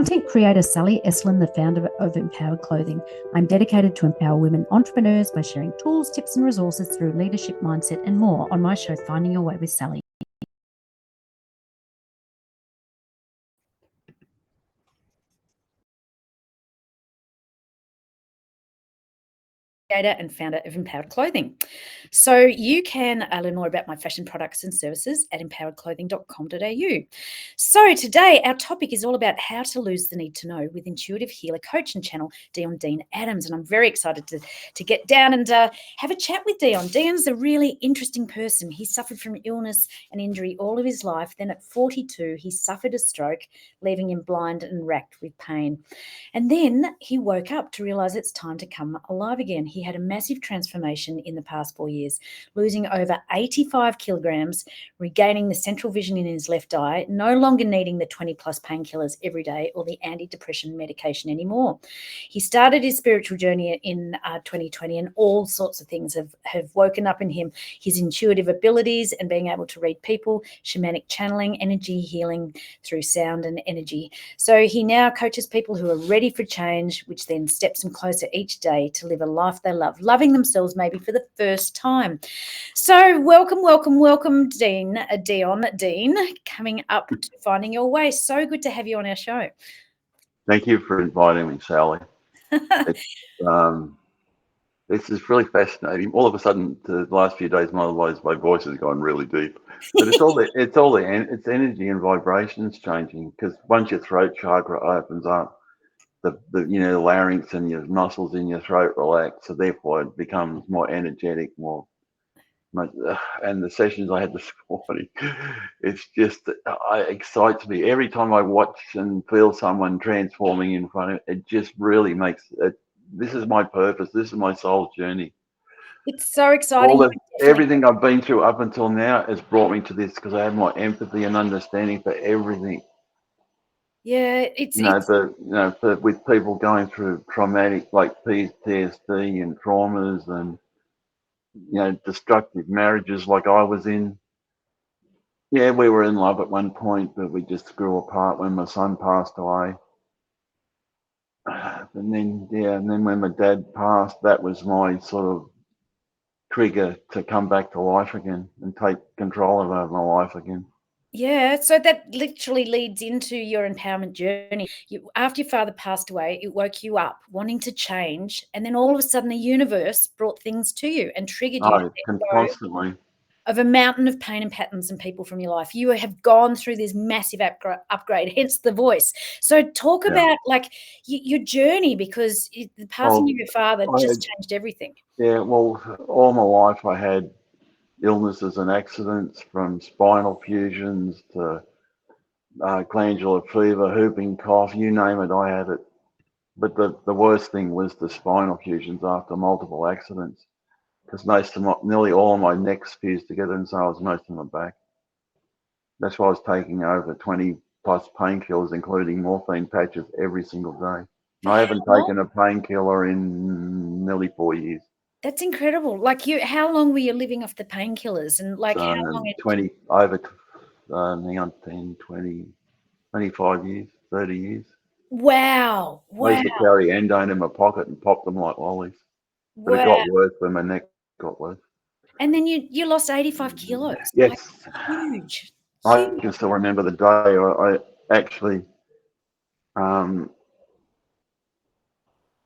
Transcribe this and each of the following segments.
content creator Sally Eslin, the founder of Empowered Clothing. I'm dedicated to empower women entrepreneurs by sharing tools, tips, and resources through leadership, mindset, and more on my show, Finding Your Way with Sally. And founder of Empowered Clothing. So you can learn more about my fashion products and services at empoweredclothing.com.au. So today our topic is all about how to lose the need to know with intuitive healer coach and channel Deon Adams. And I'm very excited to get down and have a chat with Deon. Deon's a really interesting person. He suffered from illness and injury all of his life. Then at 42, he suffered a stroke, leaving him blind and racked with pain. And then he woke up to realize it's time to come alive again. He had a massive transformation in the past 4 years, losing over 85 kilograms, regaining the central vision in his left eye, no longer needing the 20 plus painkillers every day or the antidepressant medication anymore. He started his spiritual journey in 2020, and all sorts of things have woken up in him. His intuitive abilities and being able to read people, shamanic channeling, energy healing through sound and energy. So he now coaches people who are ready for change, which then steps them closer each day to live a life they love, loving themselves maybe for the first time. So welcome, Dean, coming up to Finding Your Way. So good to have you on our show. Thank you for inviting me, Sally. This is really fascinating. All of a sudden, the last few days, my voice has gone really deep. But it's energy and vibrations changing, because once your throat chakra opens up, the larynx and your muscles in your throat relax, so therefore it becomes more energetic, and the sessions I had this morning, it's just it excites me every time I watch and feel someone transforming in front of it. It just really makes it. This is my purpose. This is my soul's journey. It's so exciting. Everything I've been through up until now has brought me to this, because I have more empathy and understanding for everything. Yeah, with people going through traumatic, like PTSD and traumas, and destructive marriages like I was in. Yeah, we were in love at one point, but we just grew apart when my son passed away. And then when my dad passed, that was my sort of trigger to come back to life again and take control of my life again. Yeah, so that literally leads into your empowerment journey. After your father passed away, it woke you up wanting to change, and then all of a sudden the universe brought things to you and triggered you to let go Constantly. of a mountain of pain and patterns and people from your life. You have gone through this massive upgrade, hence the voice. So talk about your journey, because the passing of your father just changed everything. Yeah, well, all my life I had illnesses and accidents, from spinal fusions to glandular fever, whooping cough, you name it, I had it. But the worst thing was the spinal fusions after multiple accidents, because nearly all of my necks fused together, and so was most of my back. That's why I was taking over 20 plus painkillers, including morphine patches, every single day. And I haven't taken a painkiller in nearly 4 years. That's incredible. Like, how long were you living off the painkillers, and like how long? 20 over, hang on, 10, 20, 25 years, 30 years. Wow! I used to carry endone in my pocket and pop them like lollies. But it got worse when my neck got worse. And then you lost 85 kilos. Yes. Like, huge. I can still remember the day I actually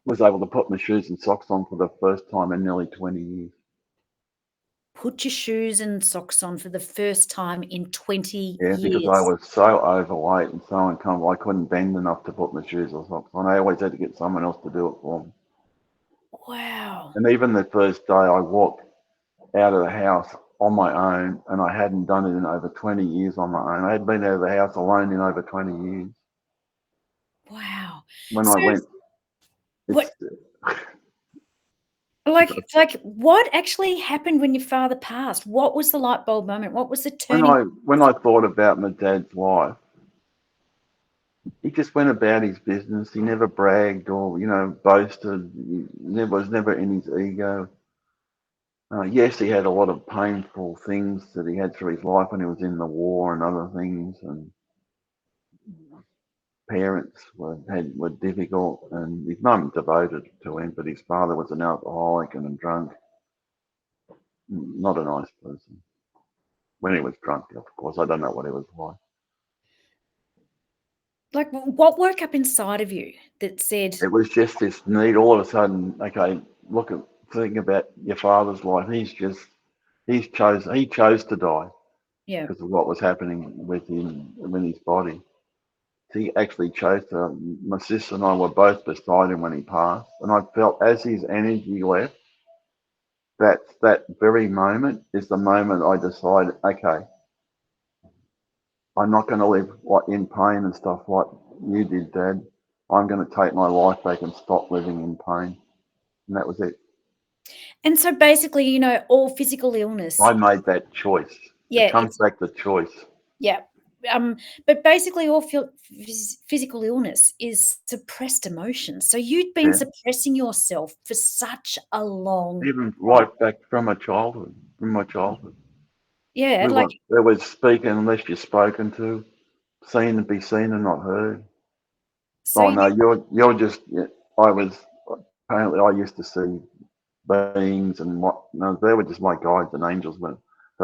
was able to put my shoes and socks on for the first time in nearly 20 years. Put your shoes and socks on for the first time in 20 years. Yeah, because I was so overweight and so uncomfortable, I couldn't bend enough to put my shoes or socks on. I always had to get someone else to do it for me. Wow. And even the first day I walked out of the house on my own, and I hadn't done it in over 20 years on my own. I had been out of the house alone in over 20 years. Wow. When I went... Like what actually happened when your father passed? What was the light bulb moment? What was the turning? When I thought about my dad's life, he just went about his business. He never bragged or, boasted. He was never in his ego. Yes, he had a lot of painful things that he had through his life when he was in the war and other things. And parents were difficult, and his mum devoted to him, but his father was an alcoholic and a drunk. Not a nice person. When he was drunk, of course, I don't know what he was like. Like, what woke up inside of you that said, It was just this need. All of a sudden, okay, think about your father's life. He chose to die yeah. because of what was happening with him in his body. He actually chose to. My sister and I were both beside him when he passed, and I felt as his energy left, that very moment is the moment I decided, okay, I'm not going to live like in pain and stuff like you did, Dad. I'm going to take my life back and stop living in pain, and that was it. And so basically, all physical illness, I made that choice. It yeah, comes back to choice. yeah. But basically, all physical illness is suppressed emotion. So you'd been Yeah, suppressing yourself for such a long even time. right back from my childhood. Yeah, We like, want there was speaking unless you're spoken to, seen and be seen and not heard. so Oh no, you, you're just. Yeah, I was apparently I used to see beings and what. No, they were just my guides and angels, but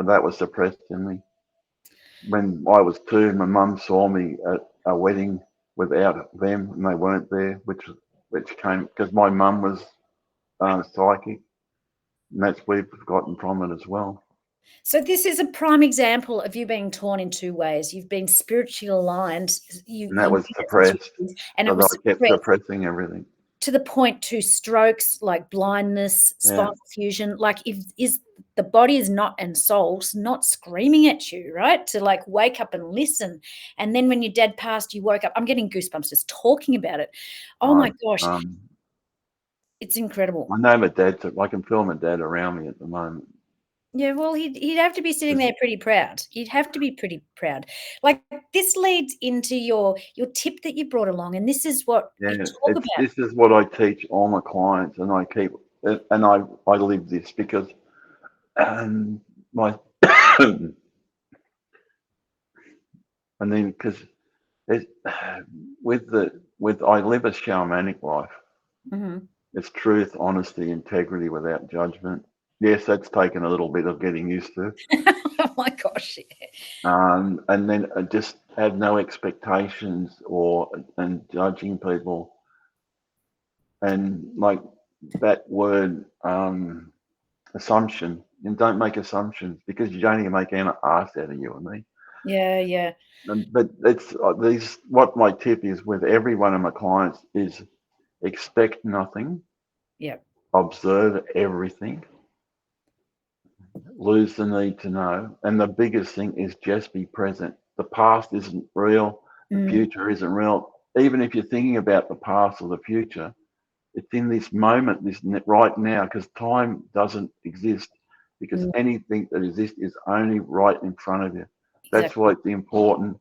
that was suppressed in me. When I was 2, my mum saw me at a wedding without them, and they weren't there, which came because my mum was psychic, and that's we've gotten from it as well. so this is a prime example of you being torn in two ways. You've been spiritually aligned. And You that knew was that since you suppressed, were kids, and so it that was I kept suppressed suppressing everything. to the point to strokes, like blindness, Yeah, spinal fusion. Like, if is the body is not and soul's not screaming at you, right? To like wake up and listen. And then when your dad passed, you woke up. I'm getting goosebumps just talking about it. Oh I my gosh, um it's incredible. I know my dad. I can feel my dad around me at the moment. Yeah, well, he'd have to be sitting 'Cause, there pretty proud. You'd have to be pretty proud. Like, this leads into your tip that you brought along, and this is what you yeah, talk about. this is what I teach all my clients, and I live this because my and then because it with I live a shamanic life. Mhm. It's truth, honesty, integrity without judgment. Yes, that's taken a little bit of getting used to. Oh my gosh. Yeah. And then just have no expectations or and judging people. And like that word assumption, and don't make assumptions because you don't even make an ass out of you and me. Yeah, yeah. But it's these. What my tip is with every one of my clients is expect nothing, Yeah. observe everything, lose the need to know. And the biggest thing is just be present. The past isn't real. The Mm, future isn't real. Even if you're thinking about the past or the future, it's in this moment, right now, because time doesn't exist. Because mm, anything that exists is only right in front of you. That's exactly. why it's important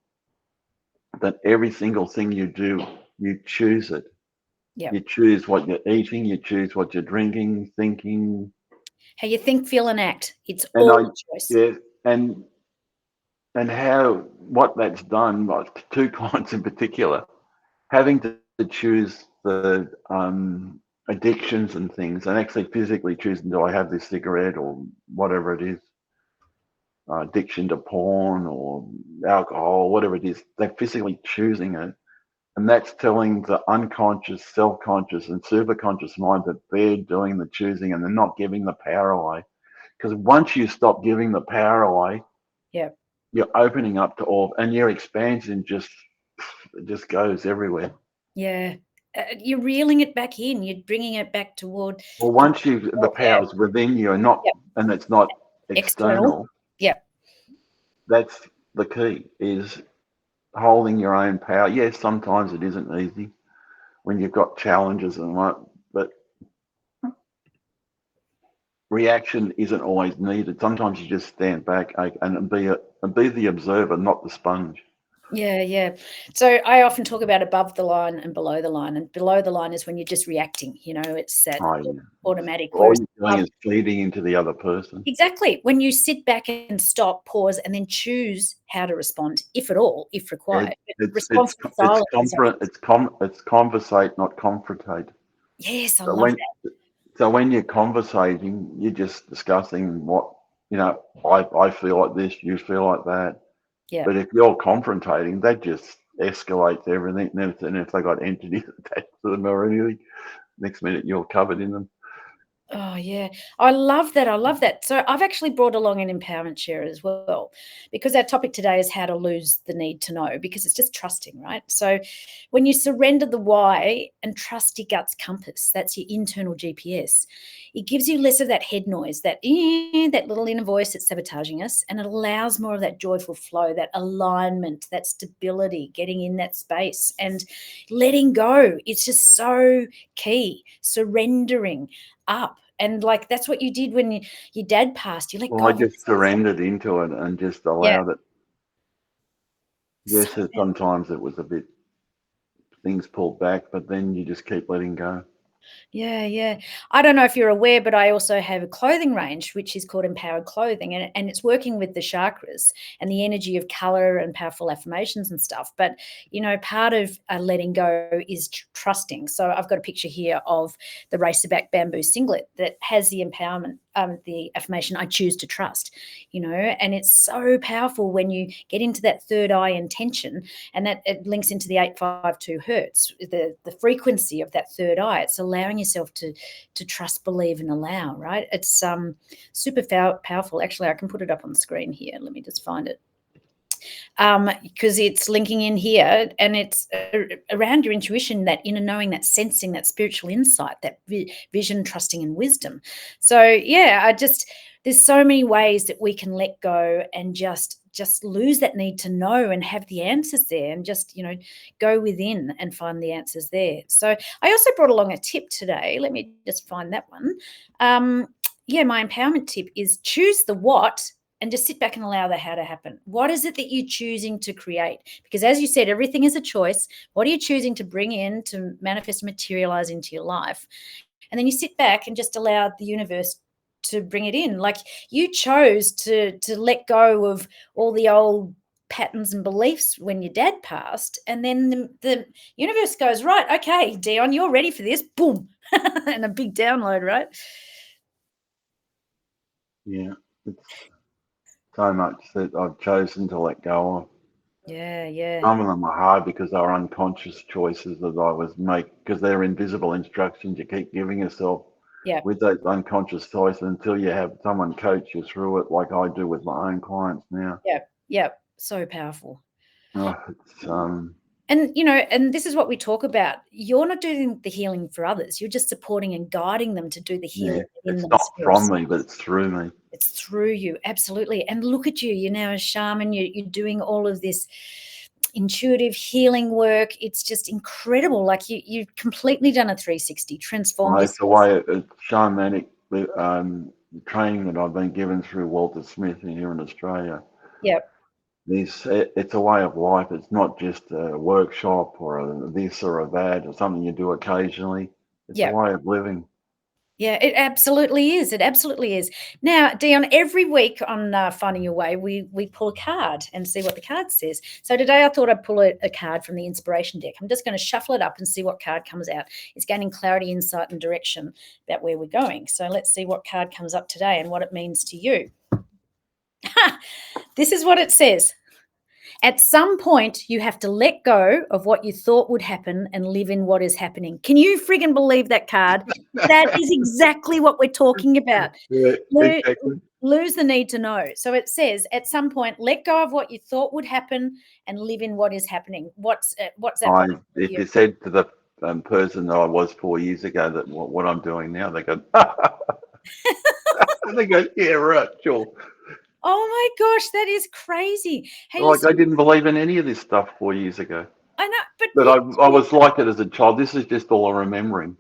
that every single thing you do, you choose it. Yeah. You choose what you're eating, you choose what you're drinking, thinking, How you think, feel, and act. It's and all I, a choice. yeah, and how what that's done, like two clients in particular, having to choose the addictions and things, and actually physically choosing, do I have this cigarette or whatever it is, addiction to porn or alcohol, whatever it is, they're physically choosing it. And that's telling the unconscious, self conscious, and superconscious mind that they're doing the choosing and they're not giving the power away. Because once you stop giving the power away, Yeah. you're opening up to all, and your expansion just goes everywhere. Yeah. You're reeling it back in. You're bringing it back toward Well, toward once you the yourself. Yeah. power's within you and not, Yeah. and it's not External. external. Yeah. That's the key is holding your own power. Yes, sometimes it isn't easy when you've got challenges and what, but reaction isn't always needed. Sometimes you just stand back and be the observer, not the sponge. Yeah, yeah. So I often talk about above the line and below the line, and below the line is when you're just reacting. It's that Oh, yeah. automatic. All Whereas you're doing is feeding into the other person. exactly, when you sit back and stop, pause, and then choose how to respond, if at all, if It, required. But it's response it's to it's silence is confront it's conversate, not confrontate. yes, I So love when that. so when you're conversating, you're just discussing what I feel like this, you feel like that. Yeah. But if you're confrontating, that just escalates everything. And if they got entities attached to them or anything, next minute you're covered in them. Oh, yeah. I love that, I love that. So I've actually brought along an empowerment share as well, because our topic today is how to lose the need to know, because it's just trusting, right? So when you surrender the why and trust your gut's compass, that's your internal GPS, it gives you less of that head noise, that little inner voice that's sabotaging us, and it allows more of that joyful flow, that alignment, that stability, getting in that space and letting go. It's just so key. Surrendering up. And like that's what you did when your dad passed. You let Well, go I of all just surrendered into it and just yeah. allowed it. So Yes, sometimes it was a bit things pulled back, but then you just keep letting go. yeah, yeah. I don't know if you're aware, but I also have a clothing range which is called Empowered Clothing, and it's working with the chakras and the energy of color and powerful affirmations and stuff. But part of letting go is trusting. So I've got a picture here of the Racerback bamboo singlet that has the empowerment, the affirmation "I choose to trust." And it's so powerful when you get into that third eye intention, and that it links into the 852 hertz, the frequency of that third eye. It's allowing yourself to trust, believe, and allow. Right? It's super powerful. Actually, I can put it up on the screen here. Let me just find it. Because it's linking in here, and it's around your intuition, that inner knowing, that sensing, that spiritual insight, that vision, trusting, and wisdom. So yeah, there's so many ways that we can let go and just lose that need to know and have the answers there, and just go within and find the answers there. So I also brought along a tip today. Let me just find that one. Yeah, my empowerment tip is choose the what and just sit back and allow the how to happen. What is it that you're choosing to create? Because as you said, everything is a choice. What are you choosing to bring in, to manifest, materialize into your life? And then you sit back and just allow the universe to bring it in. Like you chose to let go of all the old patterns and beliefs when your dad passed, and then the universe goes, right, okay, Deon, you're ready for this. Boom. And a big download, right? Yeah, it's so much that I've chosen to let go of. Yeah, yeah, Some of them are hard because they're unconscious choices that I was make because they're invisible instructions you keep giving yourself yeah, with those unconscious choices until you have someone coach you through it, like I do with my own clients now. yeah, yeah. So powerful. Oh, it's And this is what we talk about. You're not doing the healing for others. You're just supporting and guiding them to do the yeah, healing within it's not themselves. from me, but it's through me. It's through you, absolutely. And look at you. You're now a shaman. You're doing all of this intuitive healing work. It's just incredible. Like you've completely done a 360, transformed It's a yourself. way it's shamanic training that I've been given through Walter Smith here in Australia. Yep, It's a way of life. It's not just a workshop or a this or a that or something you do occasionally. It's a yep. way of living. Yeah, it absolutely is. It absolutely is. Now, Dion, every week on Finding Your Way, we pull a card and see what the card says. So today I thought I'd pull a card from the inspiration deck. I'm just going to shuffle it up and see what card comes out. It's gaining clarity, insight, and direction about where we're going. So let's see what card comes up today and what it means to you. This is what it says. At some point, you have to let go of what you thought would happen and live in what is happening. Can you friggin' believe that card? That is exactly what we're talking about. Yeah, Lo- exactly. Lose the need to know. So it says, at some point, let go of what you thought would happen and live in what is happening. What's that for If you? you said to the person that I was 4 years ago that what I'm doing now, they go, they go, yeah, right, sure. Oh my gosh, that is crazy. Hey, Like I listen, didn't believe in any of this stuff 4 years ago, I know, but but look, I was like it as a child. This is just all a remembering.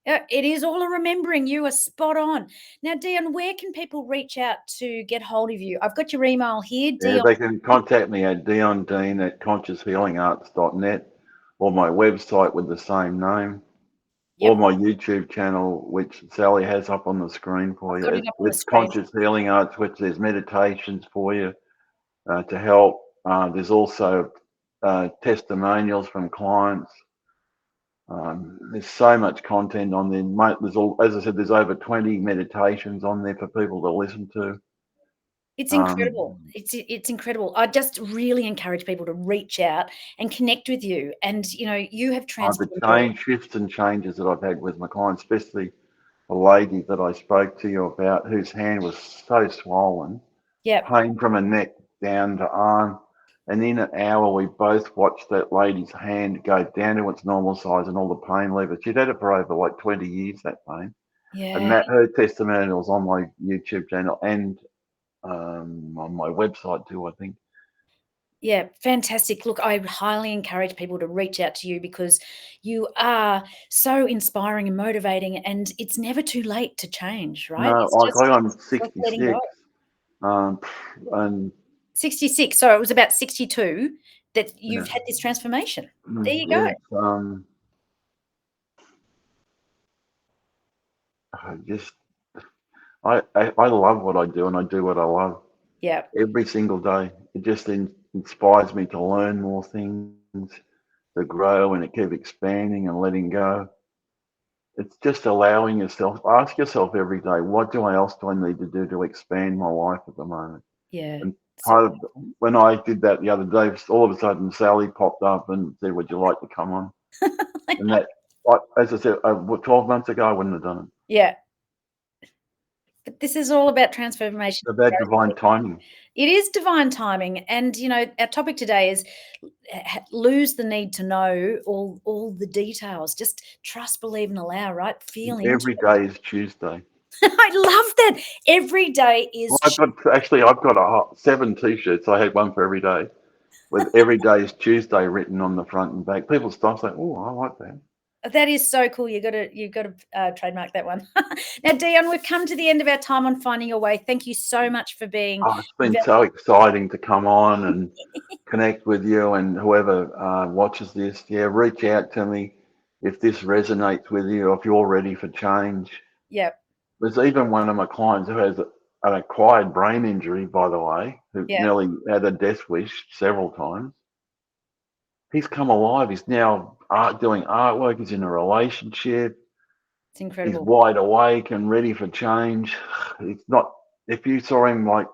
It is all a remembering. You are spot on. Now, Deon, where can people reach out to get hold of you? I've got your email here, Yeah, Deon. they can contact me at deondean@conscioushealingarts.net, or my website with the same name, or Yep, my YouTube channel, which Sally has up on the screen for I've you. got it up on the It's screen. Conscious Healing Arts, which there's meditations for you to help. There's also testimonials from clients. There's so much content on there. As I said, there's over 20 meditations on there for people to listen to. It's Um, incredible. It's incredible. I just really encourage people to reach out and connect with you. And, you have the transformed your change, shifts and changes that I've had with my clients, especially a lady that I spoke to you about, whose hand was so swollen, Yep. pain from her neck down to arm. And in an hour, we both watched that lady's hand go down to its normal size and all the pain leave it. She'd had it for over like 20 years, that pain. And Yeah. that her testimonials on my YouTube channel and on my website too, I think. Yeah, fantastic. Look, I highly encourage people to reach out to you because you are so inspiring and motivating, and it's never too late to change, right? No, It's like I'm just letting go. 66, um, and 66. So it was about 62 that you you've know, had this transformation. There you go. yeah, I just I love what I do, and I do what I love Yeah. every single day. It just inspires me to learn more things, to grow, and to keep expanding and letting go. It's just allowing yourself. Ask yourself every day, what else do I need to do to expand my life at the moment? Yeah. And So part of when I did that the other day, all of a sudden Sally popped up and said, "Would you like to come on?" And that, like, as I said, 12 months ago, I wouldn't have done it. yeah. But this is all about transformation. It's about divine timing. It is divine timing. And, our topic today is lose the need to know all the details. Just trust, believe, and allow, right? Feel into Every it. day is Tuesday. I love that. Every day Well, is I've got 7 T-shirts. I had one for every day, with every day is Tuesday written on the front and back. People stop saying, "Oh, I like that." that is so cool. You got to trademark that one. Now, Deon, we've come to the end of our time on Finding Your Way. Thank you so much for being Oh, it's been very so exciting to come on and connect with you and whoever watches this. Yeah, reach out to me if this resonates with you, or if you're ready for change. yeah, There's even one of my clients who has an acquired brain injury, by the way, who yeah. nearly had a death wish several times. He's come alive. He's now doing artwork. He's in a relationship. It's He's incredible. wide awake and ready for change. It's not, if you saw him like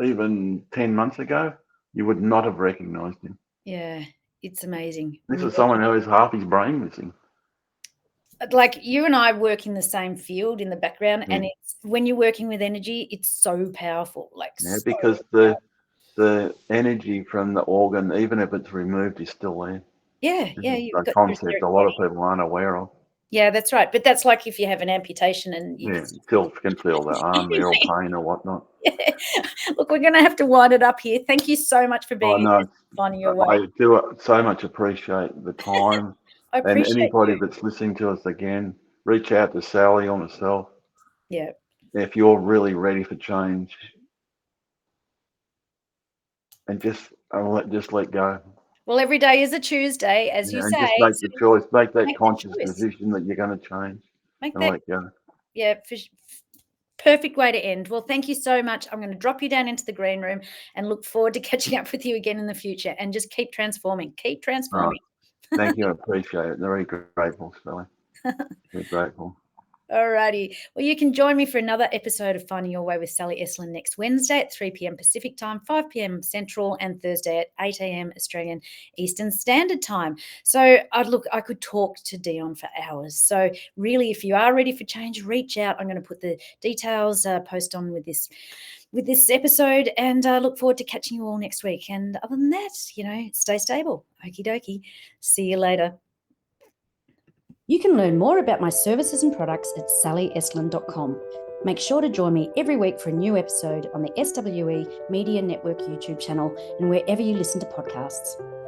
even 10 months ago, you would not have recognized him. Yeah, it's amazing. This is someone who has half his brain missing. Like you and I work in the same field in the background, Yeah, and it's when you're working with energy, it's so powerful, like yeah, so because powerful. the energy from the organ, even if it's removed, is still there. Yeah, This yeah, is you've a got your concept etheric a lot of body. people aren't aware of. Yeah, that's right. But that's like if you have an amputation and you Yeah, just still can feel the arm there or pain or whatnot. yeah. Look, we're gonna have to wind it up here. Thank you so much for Oh being no, finding your way. I do so much appreciate the time, I and appreciate anybody you. that's listening to us again, reach out to Sally or myself Yeah. if you're really ready for change, and just let go. Well, every day is a Tuesday, as you Yeah, and say. just make So the choice, make that make that conscious choice. decision that you're going to change Make and that let go. yeah, perfect way to end. Well, thank you so much. I'm going to drop you down into the green room and look forward to catching up with you again in the future. And just keep transforming. Keep Oh, transforming. thank you. I appreciate it. Very grateful, Sally. Very grateful. Alrighty. Well, you can join me for another episode of Finding Your Way with Sally Estlin next Wednesday at 3 p.m. Pacific Time, 5 p.m. Central, and Thursday at 8 a.m. Australian Eastern Standard Time. So, I could talk to Deon for hours. So, really, if you are ready for change, reach out. I'm going to put the details post on with this episode, and look forward to catching you all next week. And other than that, stay stable. Okie dokie. See you later. You can learn more about my services and products at sallyestlin.com. Make sure to join me every week for a new episode on the SWE Media Network YouTube channel and wherever you listen to podcasts.